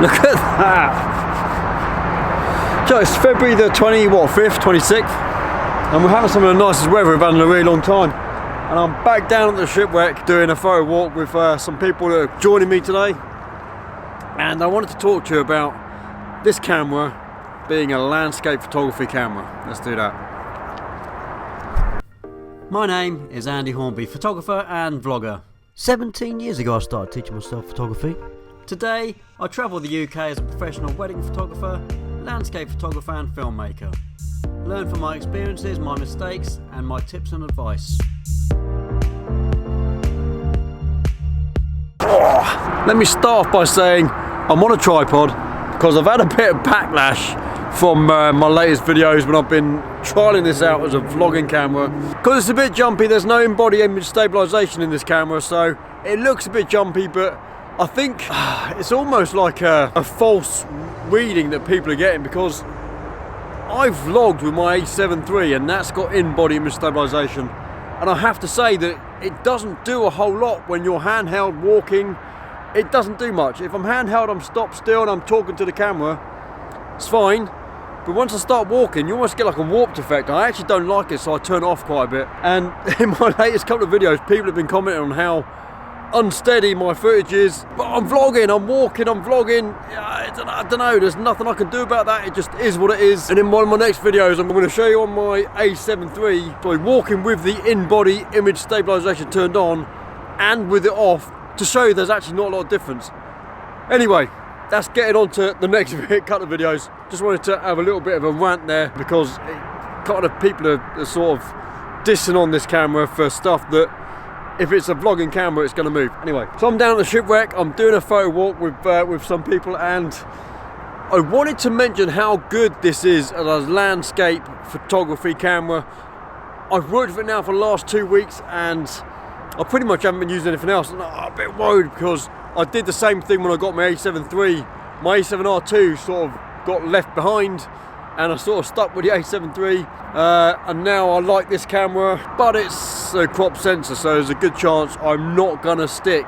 Look at that. So it's February the 5th, 26th, and we're having some of the nicest weather we've had in a really long time. And I'm back down at the shipwreck doing a photo walk with some people that are joining me today. And I wanted to talk to you about this camera being a landscape photography camera. Let's do that. My name is Andy Hornby, photographer and vlogger. 17 years ago I started teaching myself photography. Today I travel the UK as a professional wedding photographer, landscape photographer and filmmaker. Learn from my experiences, my mistakes and my tips and advice. Let me start off by saying I'm on a tripod because I've had a bit of backlash from my latest videos when I've been trialling this out as a vlogging camera. Because it's a bit jumpy, there's no in-body image stabilisation in this camera, so it looks a bit jumpy, but I think it's almost like a false reading that people are getting, because I've vlogged with my A7 III and that's got in-body image stabilisation, and I have to say that it doesn't do a whole lot when you're handheld walking. It doesn't do much. If I'm handheld, I'm stopped still and I'm talking to the camera, it's fine. But once I start walking, you almost get like a warped effect. I actually don't like it, so I turn it off quite a bit. And in my latest couple of videos, people have been commenting on how unsteady my footage is. But I'm vlogging, I'm walking, I'm vlogging. I don't know, there's nothing I can do about that. It just is what it is. And in one of my next videos, I'm going to show you on my A7 III, by walking with the in-body image stabilisation turned on and with it off, to show you there's actually not a lot of difference. Anyway, that's getting on to the next couple of videos. Just wanted to have a little bit of a rant there, because kind of people are sort of dissing on this camera for stuff that, if it's a vlogging camera, it's going to move. Anyway, so I'm down at the shipwreck, I'm doing a photo walk with some people, and I wanted to mention how good this is as a landscape photography camera. I've worked with it now for the last 2 weeks, and I pretty much haven't been using anything else. And I'm a bit worried because I did the same thing when I got my A7 III. My A7R2 sort of got left behind, and I sort of stuck with the A7 III. And now I like this camera, but it's a crop sensor, so there's a good chance I'm not gonna stick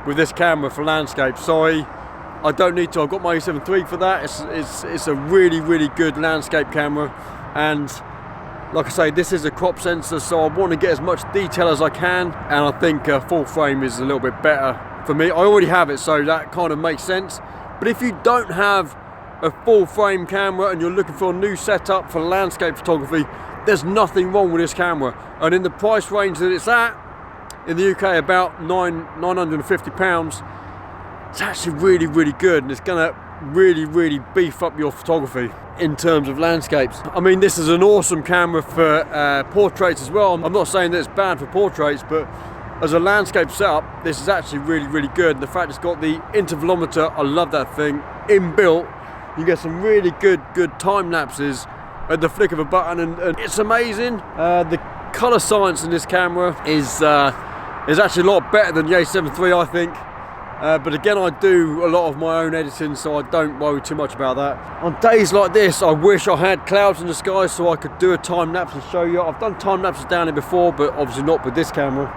with this camera for landscape. Sorry, I don't need to. I've got my A7 III for that. It's a really, really good landscape camera, and like I say, this is a crop sensor, so I want to get as much detail as I can, and I think full frame is a little bit better for me. I already have it, so that kind of makes sense. But if you don't have a full frame camera and you're looking for a new setup for landscape photography, there's nothing wrong with this camera. And in the price range that it's at, in the UK about £950, it's actually really, really good, and it's gonna really, really beef up your photography in terms of landscapes. I mean, this is an awesome camera for portraits as well. I'm not saying that it's bad for portraits, but as a landscape setup, this is actually really, really good. The fact it's got the intervalometer, I love that thing, inbuilt. You get some really good time lapses at the flick of a button, and it's amazing. The color science in this camera is actually a lot better than the A7 III, I think. But again, I do a lot of my own editing, so I don't worry too much about that. On days like this, I wish I had clouds in the sky so I could do a time lapse and show you. I've done time lapses down here before, but obviously not with this camera.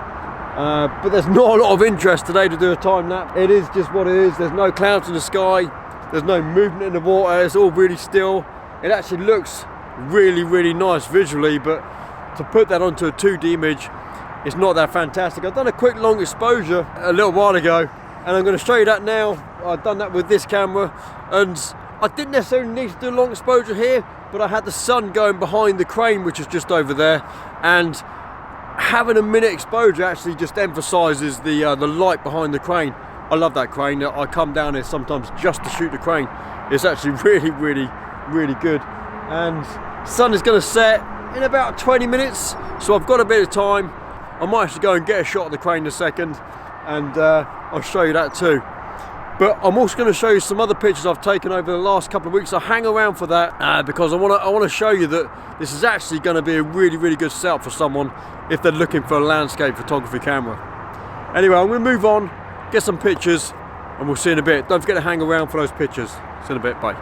But there's not a lot of interest today to do a time lapse. It is just what it is. There's no clouds in the sky. There's no movement in the water. It's all really still. It actually looks really, really nice visually, but to put that onto a 2D image, it's not that fantastic. I've done a quick long exposure a little while ago, and I'm going to show you that now. I've done that with this camera, and I didn't necessarily need to do a long exposure here, but I had the sun going behind the crane, which is just over there, and having a minute exposure actually just emphasises the light behind the crane. I love that crane. I come down here sometimes just to shoot the crane. It's actually really, really, really good. And sun is going to set in about 20 minutes, so I've got a bit of time. I might actually go and get a shot of the crane in a second, and I'll show you that too. But I'm also going to show you some other pictures I've taken over the last couple of weeks. So hang around for that, because I want to show you that this is actually going to be a really, really good setup for someone if they're looking for a landscape photography camera. Anyway, I'm going to move on, get some pictures, and we'll see you in a bit. Don't forget to hang around for those pictures. See you in a bit. Bye.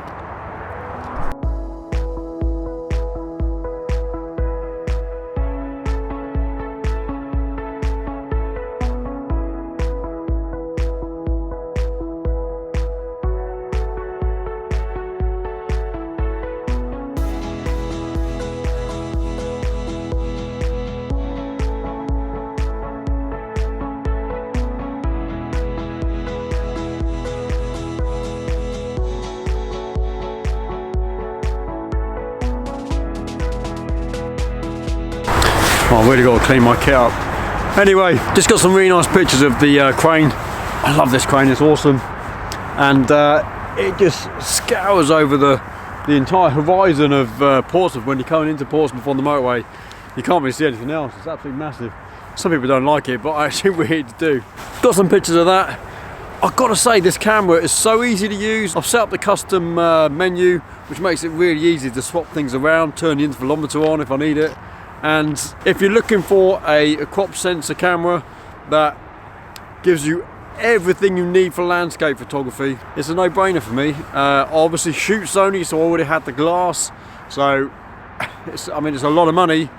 Oh, I've really got to clean my kit up. Anyway, just got some really nice pictures of the crane. I love this crane, it's awesome. And it just scours over the entire horizon of Portsmouth. When you're coming into Portsmouth on the motorway, you can't really see anything else. It's absolutely massive. Some people don't like it, but I actually really do. Got some pictures of that. I've got to say, this camera is so easy to use. I've set up the custom menu, which makes it really easy to swap things around, turn the intervalometer on if I need it. And if you're looking for a crop sensor camera that gives you everything you need for landscape photography, it's a no-brainer for me. I obviously shoot Sony, so I already had the glass. So, it's a lot of money.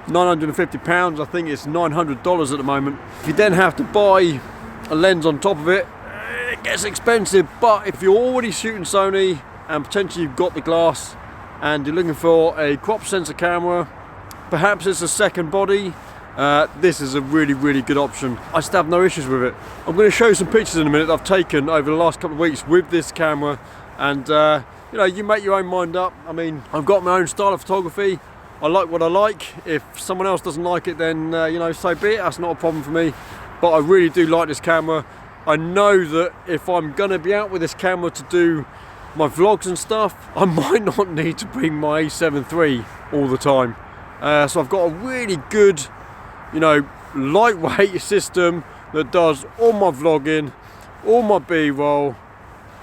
£950, I think it's $900 at the moment. If you then have to buy a lens on top of it, it gets expensive. But if you're already shooting Sony and potentially you've got the glass and you're looking for a crop sensor camera, perhaps it's a second body, this is a really, really good option. I still have no issues with it. I'm going to show you some pictures in a minute that I've taken over the last couple of weeks with this camera, and you know, you make your own mind up. I mean, I've got my own style of photography. I like what I like. If someone else doesn't like it, then you know, so be it. That's not a problem for me. But I really do like this camera. I know that if I'm going to be out with this camera to do my vlogs and stuff, I might not need to bring my A7 III all the time. So I've got a really good, you know, lightweight system that does all my vlogging, all my B-roll,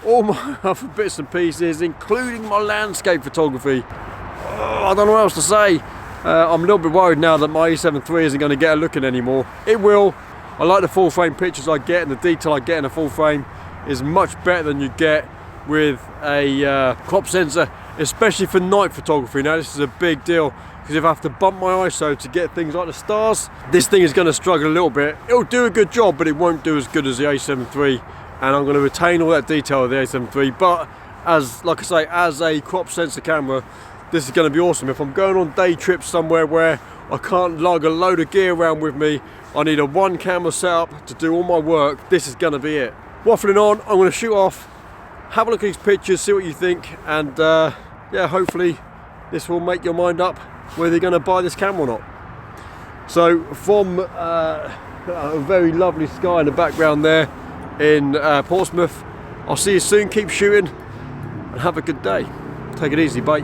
all my other bits and pieces, including my landscape photography. I don't know what else to say. I'm a little bit worried now that my A7 III isn't going to get a look in anymore. It will. I like the full frame pictures I get, and the detail I get in a full frame is much better than you get with a crop sensor, especially for night photography. Now this is a big deal, because if I have to bump my ISO to get things like the stars, this thing is going to struggle a little bit. It'll do a good job, but it won't do as good as the A7 III, and I'm going to retain all that detail of the A7 III. But as, like I say, as a crop sensor camera, this is going to be awesome. If I'm going on day trips somewhere where I can't lug a load of gear around with me, I need a one camera setup to do all my work, this is going to be it. Waffling on, I'm going to shoot off, have a look at these pictures, see what you think, and yeah, hopefully this will make your mind up whether you're going to buy this camera or not. So from a very lovely sky in the background there in Portsmouth, I'll see you soon. Keep shooting and have a good day. Take it easy, bye.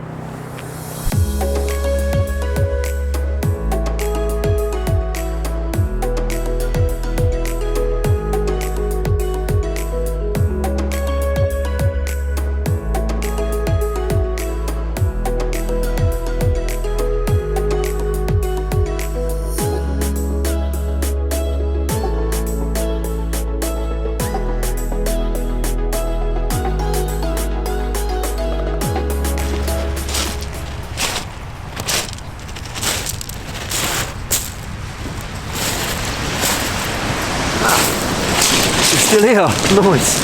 Still here, nice.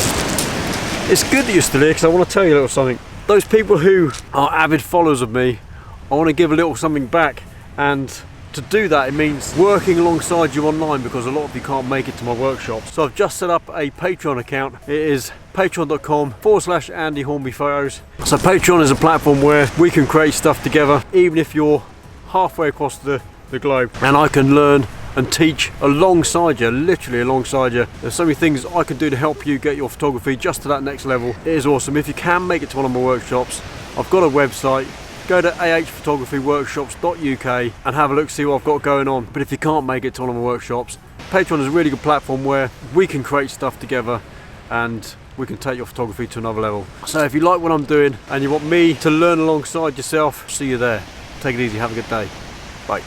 It's good that you're still here, because I want to tell you a little something. Those people who are avid followers of me, I want to give a little something back, and to do that it means working alongside you online, because a lot of you can't make it to my workshop. So I've just set up a Patreon account. It is patreon.com/Andy Hornby Photos. So Patreon is a platform where we can create stuff together, even if you're halfway across the globe, and I can learn and teach alongside you, literally alongside you. There's so many things I can do to help you get your photography just to that next level. It is awesome. If you can make it to one of my workshops, I've got a website. Go to ahphotographyworkshops.uk and have a look, see what I've got going on. But if you can't make it to one of my workshops, Patreon is a really good platform where we can create stuff together and we can take your photography to another level. So if you like what I'm doing and you want me to learn alongside yourself, see you there. Take it easy, have a good day. Bye.